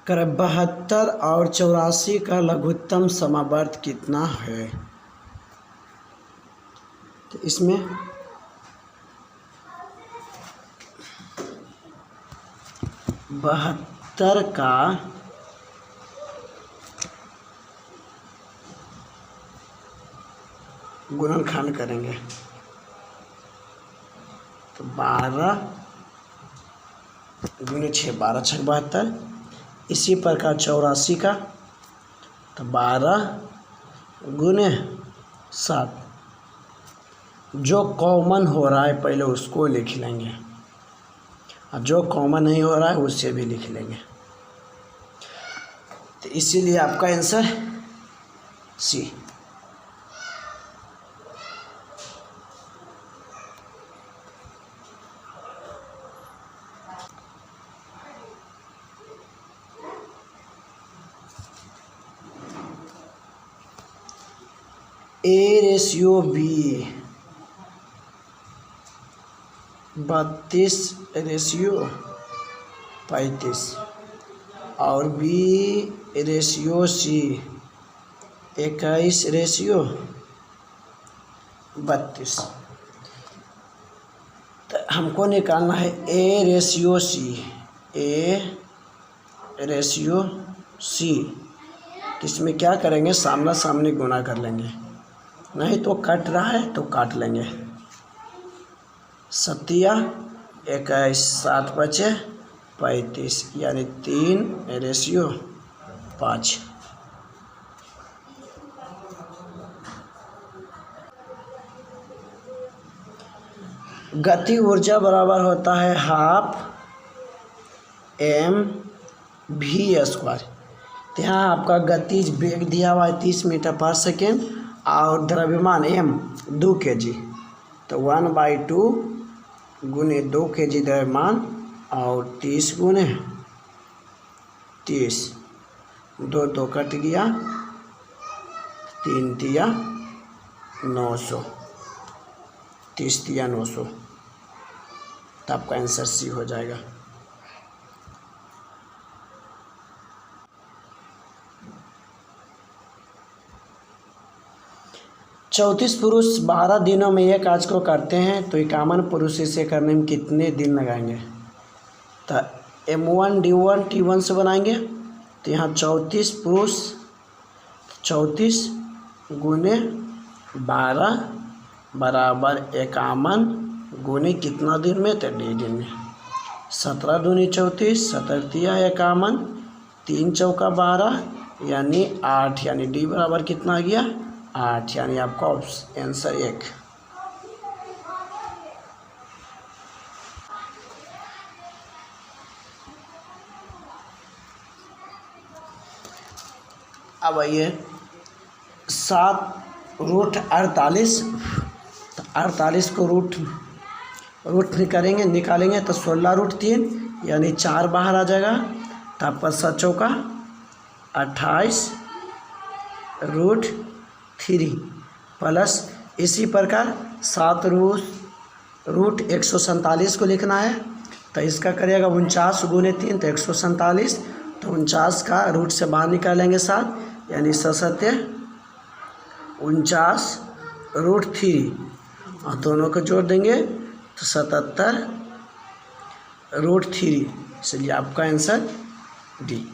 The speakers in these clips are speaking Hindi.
कर 72 और 84 का लघुत्तम समावर्त कितना है। तो इसमें 72 का गुणनखंड करेंगे तो 12 गुणे 6 12 छः 72। इसी प्रकार 84 का तो 12 गुणे 7। जो कॉमन हो रहा है पहले उसको लिख लेंगे और जो कॉमन नहीं हो रहा है उससे भी लिख लेंगे। तो इसीलिए आपका answer C. A ratio B 32 ratio 35 और बी रेशियो सी 21 रेशियो 32। तो हमको निकालना है ए रेशियो सी। ए रेशियो सी इसमें क्या करेंगे, सामना सामने गुना कर लेंगे, नहीं तो कट रहा है तो काट लेंगे। 7 21 7 बचे 35 यानी 3 रेशियो 5। गति ऊर्जा बराबर होता है हाफ mv²। तो यहाँ आपका गतिज वेग दिया हुआ है 30 मीटर पर सेकेंड और द्रव्यमान m 2 kg। तो 1/2 गुने 2 kg द्रव्यमान और 30 गुने 30 2 2 कट गया 3 तिया 900 30 तिया 900। तो आपका आंसर सी हो जाएगा। चौंतीस पुरुष 12 दिनों में एक काज को करते हैं तो 51 पुरुष इसे करने में कितने दिन लगाएंगे। तो M1 D1 T1 से बनाएंगे। तो यहाँ 34 पुरुष 34 गुने 12 बराबर 51 गुने कितना दिन में, तो डी दिन में। 17 दूनी 34 17 तिया 51 3 चौका 12 यानी 8 यानी डी बराबर कितना आ गया 8 यानी आपका आंसर 1। अब आइए 7√48। तो 48 को रूट निकालेंगे तो 16√3 यानी 4 बाहर आ जाएगा। तो आपका 7 चौका 28√3 प्लस इसी प्रकार 7√147 को लिखना है। तो इसका करिएगा 49 गुने 3 तो 147। तो 49 का रूट से बाहर निकालेंगे 7 यानी 7 49√3 और दोनों को जोड़ देंगे तो 77√3। इसलिए आपका आंसर डी।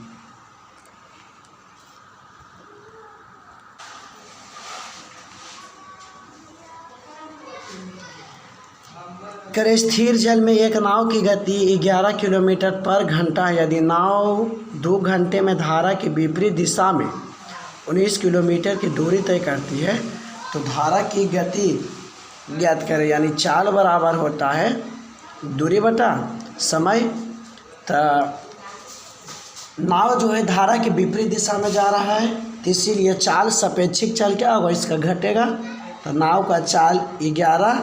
करे स्थिर जल में एक नाव की गति 11 किलोमीटर पर घंटा है। यदि नाव 2 घंटे में धारा की विपरीत दिशा में 19 किलोमीटर की दूरी तय करती है तो धारा की गति ज्ञात करें। यानी चाल बराबर होता है दूरी बटा समय। तो नाव जो है धारा की विपरीत दिशा में जा रहा है तो इसीलिए चाल सापेक्षिक चाल क्या होगा, इसका घटेगा। तो नाव का चाल 11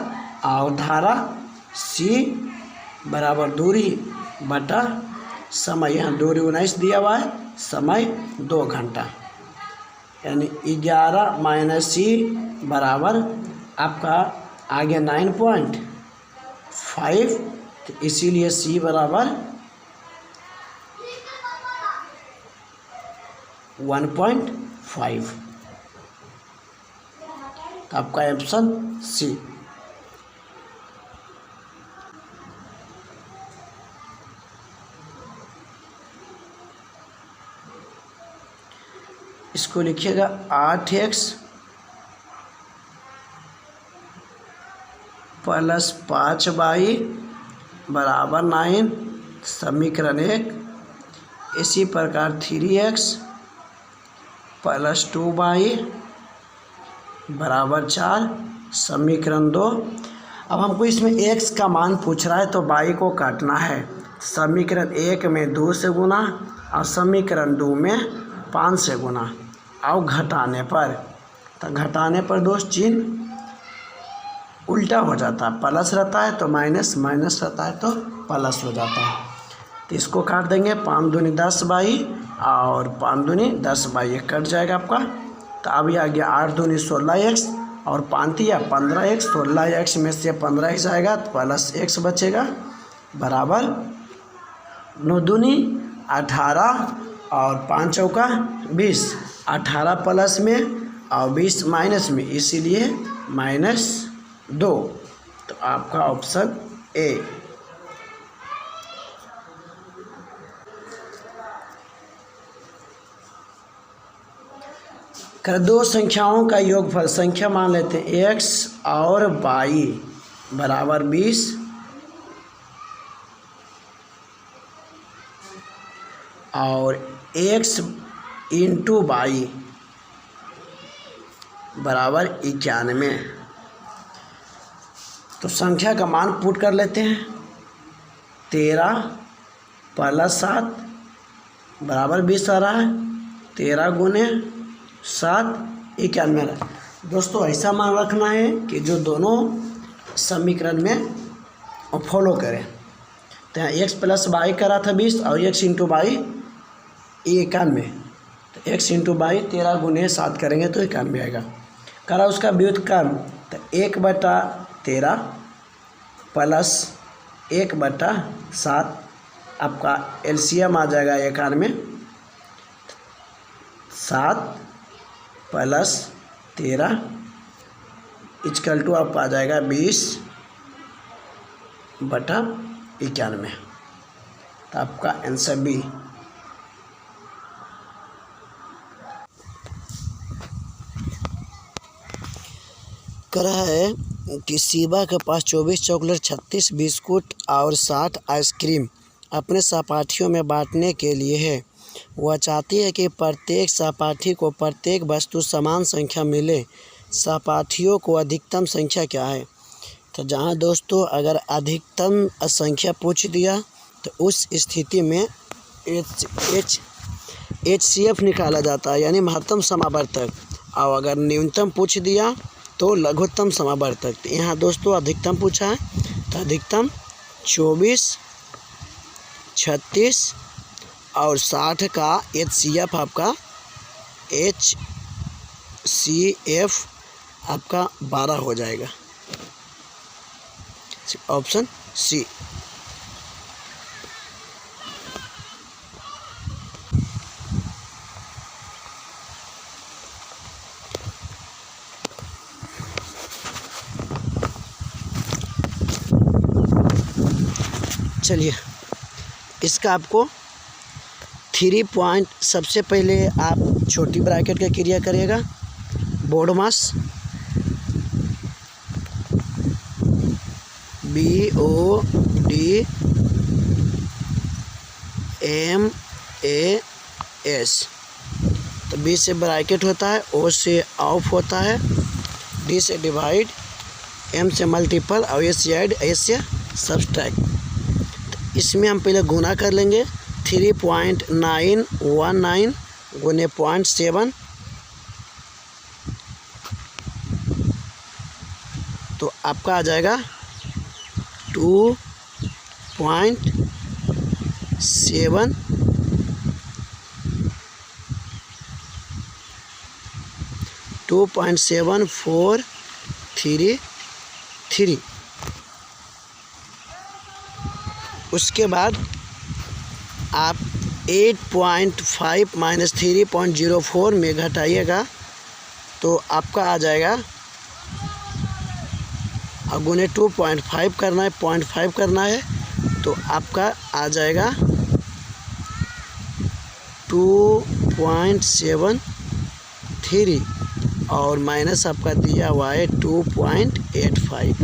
और धारा c बराबर दूरी बटा समय। यहाँ दूरी 19 दिया हुआ है, समय 2 घंटा यानी 11 माइनस c बराबर आपका आगे 9.5। तो इसीलिए c बराबर 1.5। तो आपका ऑप्शन सी। इसको लिखिएगा 8x प्लस 5y बराबर 9, समीकरण 1। इसी प्रकार 3x प्लस 2y बराबर 4, समीकरण 2। अब हमको इसमें x का मान पूछ रहा है तो y को काटना है। समीकरण 1 में 2 से गुना और समीकरण 2 में 5 से गुना। और घटाने पर दोस्त चिन्ह उल्टा हो जाता है, प्लस रहता है तो माइनस, माइनस रहता है तो प्लस हो जाता है। तो इसको काट देंगे, 5 दूनी 10y और 5 दूनी 10y, ये कट जाएगा आपका। तो अब ये आ गया 8 दूनी 16x और 5 या 15x, 16x में से 15x आएगा तो प्लस x बचेगा बराबर 9 दूनी 18 और 5 चौका 20, 18 प्लस में और 20 माइनस में, इसीलिए -2। तो आपका ऑप्शन ए। कर दो संख्याओं का योगफल, संख्या मान लेते हैं x और y बराबर 20 और x इंटू y बराबर 91। तो संख्या का मान पुट कर लेते हैं। 13 प्लस 7 बराबर 20 आ रहा है। 13 गुने 7 91। दोस्तों ऐसा मान रखना है कि जो दोनों समीकरण में फॉलो करें। तो यहाँ x प्लस वाई करा था 20 और x इंटू वाई 91। तो x इंटू वाई 13 गुने 7 करेंगे तो 91 आएगा। करा उसका व्युत्क्रम, तो 1/13 प्लस 1/7 आपका एलसीएम आ जाएगा 91। 7 प्लस 13 इक्वल टू आपका आ जाएगा 20/91। तो आपका आंसर बी। करा है कि शिवा के पास 24 चॉकलेट, 36 बिस्कुट और 60 आइसक्रीम अपने सहपाठियों में बांटने के लिए है। वह चाहती है कि प्रत्येक सहपाठी को प्रत्येक वस्तु समान संख्या मिले। सहपाठियों को अधिकतम संख्या क्या है? तो जहाँ दोस्तों अगर अधिकतम संख्या पूछ दिया तो उस स्थिति में HCF निकाला जाता है, यानी महत्तम समावर्तक। और अगर न्यूनतम पूछ दिया तो लघुत्तम समावर्तक। तो यहाँ दोस्तों अधिकतम पूछा है तो अधिकतम 24, 36 और 60 का HCF आपका HCF आपका 12 हो जाएगा। Option C. चलिए इसका आपको 3 पॉइंट, सबसे पहले आप छोटी ब्रैकेट का क्रिया करिएगा। बोर्ड मास BODMAS, तो B से ब्रैकेट होता है, O से ऑफ होता है, D से डिवाइड, M से मल्टीपल और S से ऐड, S से सब्सट्रैक्ट। तो इसमें हम पहले गुना कर लेंगे। 3.919 गुने 0.7, तो आपका आ जाएगा 2.7 2.7433। उसके बाद आप 8.5 माइनस 3.04 में घटाइएगा तो आपका आ जाएगा, गुने 2.5 करना है, 0.5 करना है तो आपका आ जाएगा 2.73 और माइनस आपका दिया हुआ है 2.85।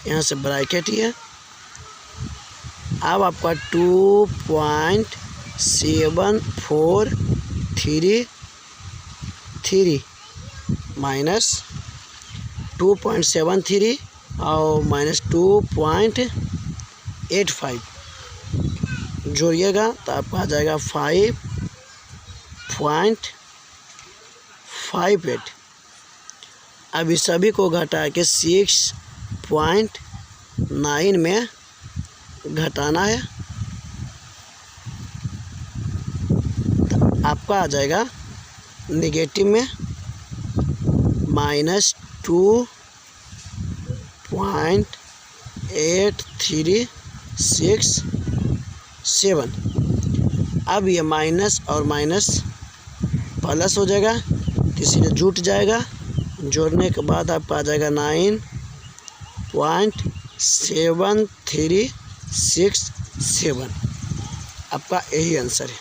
यहाँ से ब्रैकेट ही है। अब आपका 2.7433 माइनस 2.73 और माइनस 2.85 जोड़िएगा तो आपका आ जाएगा 5.58। अब इस सभी को घटा के 6.9 में घटाना है तो आपका आ जाएगा नेगेटिव में माइनस 2.8367। अब ये माइनस और माइनस प्लस हो जाएगा तो इसलिए जुट जाएगा। जोड़ने के बाद आपका आ जाएगा 9.7367। आपका यही आंसर है।